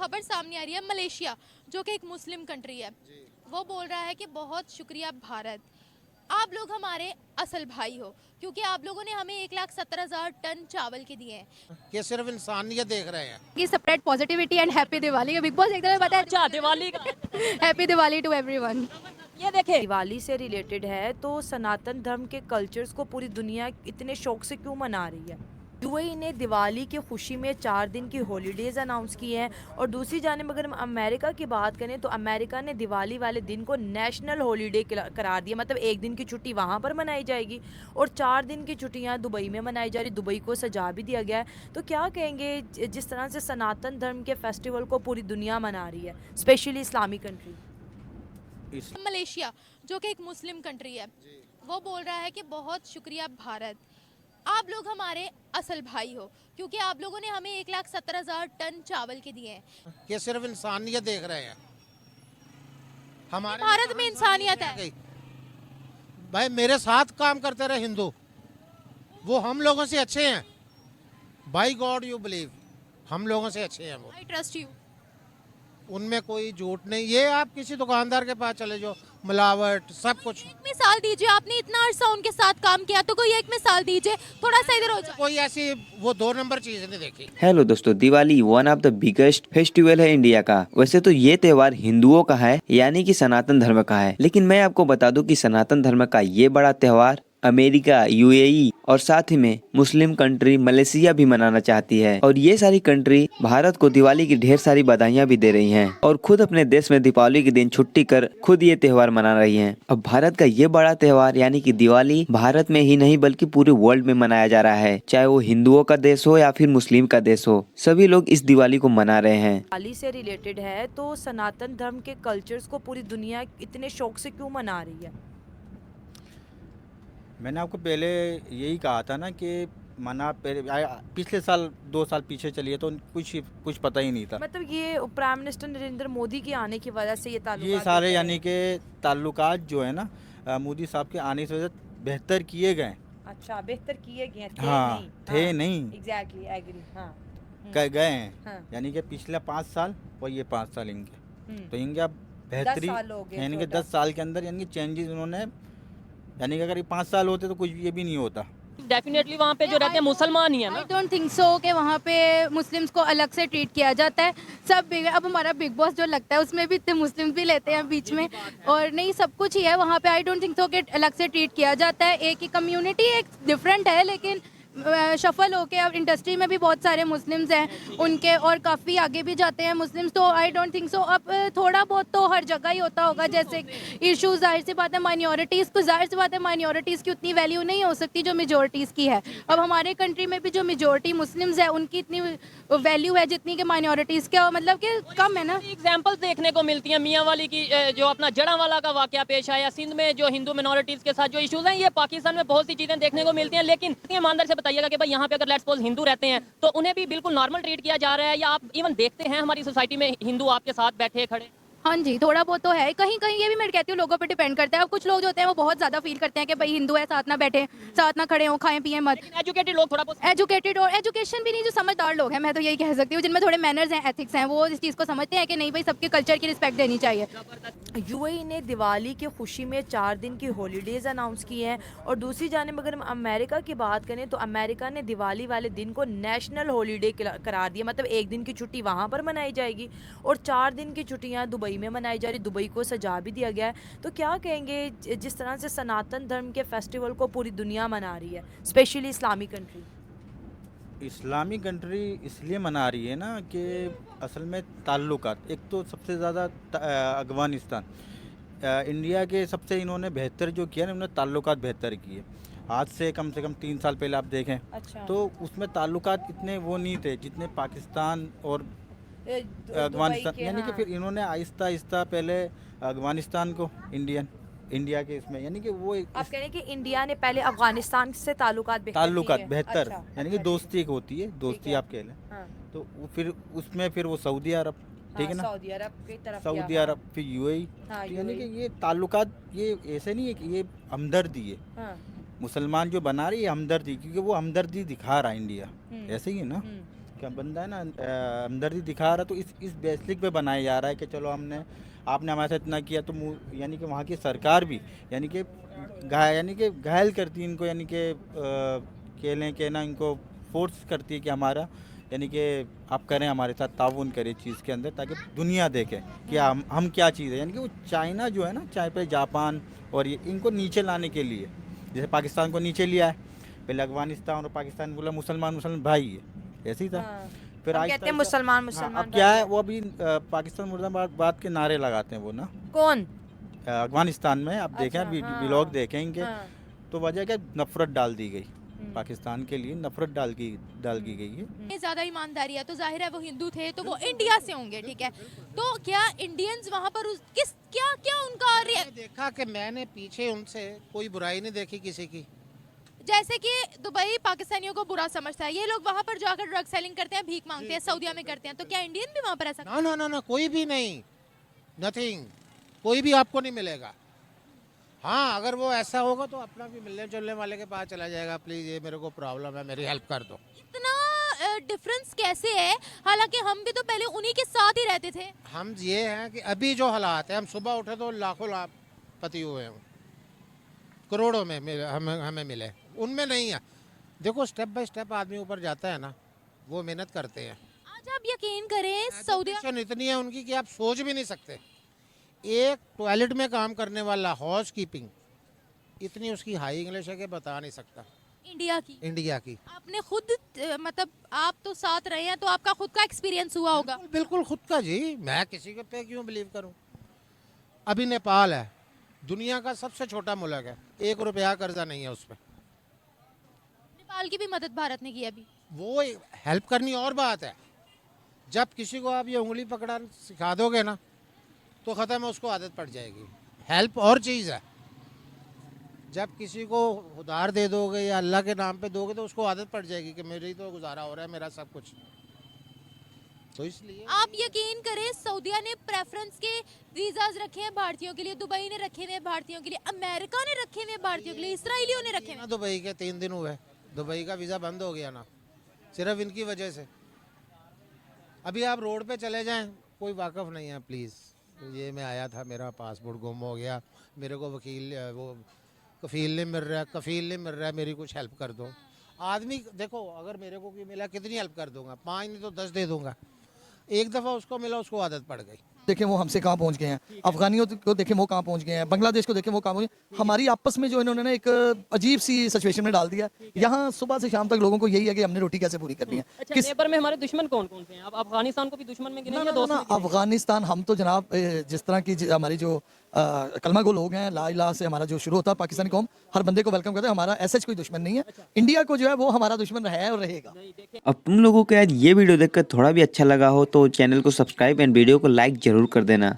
खबर सामने आ रही है मलेशिया, जो कि एक मुस्लिम कंट्री है, वो बोल रहा है कि बहुत शुक्रिया भारत, आप लोग हमारे असल भाई हो, क्योंकि आप लोगों ने हमें 1,70,000 टन चावल के दिए हैं। कि सिर्फ इंसानियत देख रहे हैं। कि spread positivity and happy Diwali. Big boss एकदम पता है। अच्छा दिवाली का हैप्पी दिवाली टू एवरीवन। ये देखे दिवाली से रिलेटेड है तो सनातन धर्म के कल्चर्स को पूरी दुनिया इतने शौक से क्यों मना रही है? यूएई ने दिवाली की खुशी में 4 दिन की हॉलीडेज अनाउंस की है और दूसरी जानिब अगर हम अमेरिका की बात करें तो अमेरिका ने दिवाली वाले दिन को नेशनल हॉलीडे करार दिया। मतलब एक दिन की छुट्टी वहाँ पर मनाई जाएगी और 4 दिन की छुट्टियाँ दुबई में मनाई जा रही। दुबई को सजा भी दिया गया है। तो क्या कहेंगे जिस तरह से सनातन धर्म के फेस्टिवल को पूरी दुनिया मना रही है, स्पेशली इस्लामी कंट्री? मलेशिया, जो कि एक मुस्लिम कंट्री है, वो बोल रहा है कि बहुत शुक्रिया भारत, आप लोग हमारे असल भाई हो, क्योंकि आप लोगों ने हमें 1,70,000 टन चावल के दिए हैं। कि सिर्फ इंसानियत देख रहे हैं। हमारे भारत में इंसानियत है। भाई मेरे साथ काम करते रहे हिंदू, वो हम लोगों से अच्छे हैं। बाई गॉड यू बिलीव, हम लोगों से अच्छे हैं वो। I trust you. उनमें कोई झूठ नहीं। ये आप किसी दुकानदार के पास चले जाओ, मिलावट सब कुछ। एक मिसाल दीजिए, आपने इतना अरसा उनके साथ काम किया, तो कोई एक मिसाल दीजिए, थोड़ा सा इधर हो जाए। कोई ऐसी वो 2 नंबर चीज नहीं देखी। हेलो दोस्तों, Diwali one of the biggest festival है इंडिया का। वैसे तो ये त्योहार हिंदुओं का है, यानी कि सनातन धर्म का है, लेकिन मैं आपको बता दूं कि सनातन धर्म का ये बड़ा त्योहार अमेरिका, यूएई और साथ ही में मुस्लिम कंट्री मलेशिया भी मनाना चाहती है। और ये सारी कंट्री भारत को दिवाली की ढेर सारी बधाइयाँ भी दे रही हैं और खुद अपने देश में दीपावली के दिन छुट्टी कर खुद ये त्योहार मना रही हैं। अब भारत का ये बड़ा त्योहार यानी कि दिवाली भारत में ही नहीं बल्कि पूरे वर्ल्ड में मनाया जा रहा है, चाहे वो हिंदुओं का देश हो या फिर मुस्लिम का देश हो, सभी लोग इस दिवाली को मना रहे हैं। दिवाली से रिलेटेड है तो सनातन धर्म के कल्चर्स को पूरी दुनिया इतने शौक से क्यों मना रही है? मैंने आपको पहले यही कहा था ना कि पिछले साल 2 साल पीछे चलिए तो कुछ पता ही नहीं था। मतलब ये प्राइम मिनिस्टर नरेंद्र मोदी के आने की वजह से ये ताल्लुकात ये सारे यानी कि ताल्लुकात जो है ना मोदी साहब के आने से बेहतर किए गए। अच्छा, बेहतर किए गए थे? हाँ, नहीं, थे हाँ, नहीं, एग्जैक्टली एग्री। हाँ, गए हैं। हाँ, यानी कि पिछले 5 साल और ये 5 साल इनके, तो इनके अब 10 बेहतरी साल हो गए यानी कि total। 10 साल के अंदर यानी कि चेंजेस उन्होंने, यानी कि अगर ये 5 साल होते तो कुछ ये भी नहीं होता। डेफिनेटली वहाँ पे जो रहते हैं मुसलमान ही है आई ना। डोंट थिंक सो कि वहाँ पे मुस्लिम्स को अलग से ट्रीट किया जाता है। अब हमारा बिग बॉस जो लगता है उसमें भी इतने मुस्लिम भी लेते हैं बीच में, और नहीं सब कुछ ही है वहाँ पे। आई डोंट थिंक सो कि अलग से ट्रीट किया जाता है। एक ही कम्युनिटी एक डिफरेंट है, लेकिन शफल होके अब इंडस्ट्री में भी बहुत सारे मुस्लिम्स हैं उनके, और काफ़ी आगे भी जाते हैं मुस्लिम्स। तो आई डोंट थिंक सो अब थोड़ा बहुत तो हर जगह ही होता होगा, जैसे इशू। जाहिर सी बात है माइनॉरिटीज़ को, जाहिर सी बात है माइनॉरिटीज़ की उतनी वैल्यू नहीं हो सकती जो मेजोरिटीज़ की है। अब हमारे कंट्री में भी जो मेजोरिटी मुस्लिम्स है उनकी इतनी वैल्यू है जितनी कि माइनॉरिटीज़ के, मतलब कि कम है ना। एग्जाम्पल देखने को मिलती है मियाँ वाली की, जो अपना जड़ा वाला का वाकया पेश आया, सिंध में जो हिंदू मिनोरिटीज़ के साथ जो इशूज़ हैं, ये पाकिस्तान में बहुत सी चीज़ें देखने को मिलती हैं। लेकिन ईमानदार से बताइएगा कि भाई यहाँ पे अगर लेट्स सपोज हिंदू रहते हैं तो उन्हें भी बिल्कुल नॉर्मल ट्रीट किया जा रहा है, या आप इवन देखते हैं हमारी सोसाइटी में हिंदू आपके साथ बैठे खड़े? हाँ जी, थोड़ा बहुत तो है। कहीं कहीं ये भी मैं कहती हूँ लोगों पे डिपेंड करता है। अब कुछ लोग जो होते हैं वो बहुत ज़्यादा फील करते हैं कि भाई हिंदू है, साथ ना बैठे, साथ ना खड़े हों, खाएं पिएं मत। एजुकेटेड लोग थोड़ा बहुत, एजुकेटेड और एजुकेशन भी नहीं, जो समझदार लोग हैं, मैं तो यही कह सकती हूँ, जिनमें थोड़े मैनर्स हैं, एथिक्स हैं, वो इस चीज़ को समझते हैं कि नहीं भाई सबके कल्चर की रिस्पेक्ट देनी चाहिए। यूएई ने दिवाली की खुशी में 4 दिन की हॉलीडेज अनाउंस की हैं और दूसरी जानिब अगर हम अमेरिका की बात करें तो अमेरिका ने दिवाली वाले दिन को नेशनल हॉलीडे करार दिया। मतलब एक दिन की छुट्टी वहाँ पर मनाई जाएगी और 4 दिन की छुट्टियाँ दुबई में मनाई जा रही। दुबई को सजा भी दिया गया है। तो क्या कहेंगे जिस तरह से सनातन धर्म के फेस्टिवल को पूरी दुनिया मना रही है, स्पेशली इस्लामी कंट्री? इस्लामी कंट्री इसलिए मना रही है ना कि असल में ताल्लुकात, एक तो सबसे ज़्यादा अफगानिस्तान, इंडिया के सबसे इन्होंने बेहतर जो किया ना, उन्होंने ताल्लुकात बेहतर किए। आज से कम 3 साल पहले आप देखें अच्छा। तो उसमें ताल्लुकात इतने वो नहीं थे जितने पाकिस्तान और अफगानिस्तान, यानी कि फिर इन्होंने आहिस्ता आहिस्ता पहले अफगानिस्तान को इंडिया के इसमें, यानी कि वो आप कह रहे हैं कि इंडिया ने पहले अफगानिस्तान से ताल्लुकात बेहतर, अच्छा, यानी कि अच्छा, दोस्ती एक होती है, दोस्ती है। आप कह लें। हाँ, तो फिर उसमें फिर वो सऊदी अरब, ठीक है ना, सऊदी अरब की तरफ सऊदी गया, अरब, फिर यूएई। हाँ, तो यानी कि UAE, ये ताल्लुकात ये ऐसे नहीं है कि ये हमदर्दी है, हाँ, मुसलमान जो बना रही है हमदर्दी, क्योंकि वो हमदर्दी दिखा रहा है इंडिया, ऐसे ही है ना। क्या बंदा है ना हमदर्दी दिखा रहा, तो इस बेसिक पे बनाया जा रहा है कि चलो आपने हमारे साथ इतना किया, तो यानी कि वहाँ की सरकार भी यानी कि घायल करती है इनको, यानी कि कह लें कि ना इनको फोर्स करती है कि हमारा यानी कि आप करें, हमारे साथ ताउन करें इस चीज़ के अंदर, ताकि दुनिया देखे कि हम क्या चीज़ है। यानी कि वो चाइना जो है ना, चाहे पे जापान और ये इनको नीचे लाने के लिए, जैसे पाकिस्तान को नीचे लिया है, पहले अफगानिस्तान और पाकिस्तान बोला मुसलमान भाई है, ऐसे ही था। फिर हम आहिस्ता कहते हैं आहिस्ता- मुसलमान हाँ, मुसलमान अब क्या भाई है, वो अभी पाकिस्तान मुर्दाबाद के नारे लगाते हैं वो ना, कौन? अफगानिस्तान में आप देखें, अच्छा, हाँ, व्लॉग देखेंगे, हाँ। तो वजह क्या, नफरत डाल दी गई पाकिस्तान के लिए, नफरत डाल की गई है। में ज़्यादा ईमानदारी है, तो जाहिर है वो हिंदू थे तो वो इंडिया से होंगे, ठीक है। तो क्या इंडियंस वहाँ पर क्या उनका मैंने देखा कि मैंने पीछे उनसे कोई बुराई नहीं देखी किसी की। जैसे कि दुबई पाकिस्तानियों को बुरा समझता है, ये लोग वहाँ पर जाकर ड्रग सेलिंग करते हैं, भीख मांगते हैं, सऊदीया में करते हैं, तो क्या इंडियन भी वहाँ पर ऐसा? ना, कोई भी नहीं, नथिंग, कोई भी आपको नहीं मिलेगा। हाँ, अगर वो ऐसा होगा तो अपना भी मिलने जुलने वाले के पास चला जाएगा, प्लीज़ ये मेरे को प्रॉब्लम है, मेरी हेल्प कर दो। इतना डिफरेंस कैसे है, हालांकि हम भी तो पहले उन्हीं के साथ ही रहते थे। हम ये हैं कि अभी जो हालात है, हम सुबह उठे तो लाखों लाखपति हुए हैं, करोड़ों में हमें मिले, उनमें नहीं है। देखो स्टेप बाय स्टेप आदमी ऊपर जाता है ना, वो मेहनत करते हैं। आज आप यकीन करें सऊदीया एजुकेशन इतनी है उनकी कि आप सोच भी नहीं सकते। एक टॉयलेट में काम करने वाला हाउस कीपिंग, इतनी उसकी हाई इंग्लिश है कि बता नहीं सकता। इंडिया की आपने खुद मतलब आप तो साथ रहे हैं, तो आपका खुद का एक्सपीरियंस हुआ होगा। बिल्कुल खुद का जी, मैं किसी के पे क्यों बिलीव करूं। अभी नेपाल है, दुनिया का सबसे छोटा मुल्क है, 1 रुपया कर्जा नहीं है उस पर। नेपाल की भी मदद भारत ने की अभी। वो हेल्प करनी और बात है, जब किसी को आप ये उंगली पकड़ा सिखा दोगे ना, तो ख़त्म है, उसको आदत पड़ जाएगी। हेल्प और चीज़ है, जब किसी को उधार दे दोगे या अल्लाह के नाम पे दोगे तो उसको आदत पड़ जाएगी कि मेरी तो गुजारा हो रहा है, मेरा सब कुछ। तो इसलिए आप यकीन करें सऊदीया ने प्रेफरेंस के वीजाज रखे हैं भारतीयों के लिए, दुबई ने रखे हुए हैं भारतीयों के लिए, अमेरिका ने रखे हुए हैं भारतीयों के लिए, इसराइलियों ने रखे हुए ना हैं। दुबई के 3 दिन हुए, दुबई का वीज़ा बंद हो गया ना, सिर्फ इनकी वजह से। अभी आप रोड पे चले जाएं, कोई वाकफ़ नहीं है, प्लीज़। ये मैं आया था, मेरा पासपोर्ट गुम हो गया, मेरे को कफ़ील नहीं मिल रहा है, मेरी कुछ हेल्प कर दो। आदमी देखो, अगर मेरे को कोई मिला कितनी हेल्प कर दूंगा, 5 नहीं तो 10 दे दूंगा। एक दफ़ा उसको मिला, उसको आदत पड़ गई। देखें वो हमसे कहाँ पहुंच गए हैं, अफगानियों को देखें वो कहाँ पहुंच गए हैं, बांग्लादेश को देखें वो कहाँ पहुंच गए। हमारी आपस में जो इन्होंने ना एक अजीब सी सिचुएशन में डाल दिया। यहाँ सुबह से शाम तक लोगों को यही है कि हमने रोटी कैसे पूरी करनी है। अच्छा, नेबर में हमारे दुश्मन कौन कौन से हैं? आप अफगानिस्तान को भी दुश्मन में गिनेंगे या दोस्त में गिनेंगे? अफगानिस्तान हम तो जनाब जिस तरह की हमारी जो कलमा गो लोग हैं, ला इलाहा से हमारा जो शुरू होता है, पाकिस्तानी कौम हर बंदे को वेलकम करते हैं, हमारा ऐसा कोई दुश्मन नहीं है। इंडिया को जो है वो हमारा दुश्मन है और रहेगा। अब तुम लोगों को यार ये वीडियो देखकर थोड़ा भी अच्छा लगा हो तो चैनल को सब्सक्राइब एंड वीडियो को लाइक जरूर कर देना।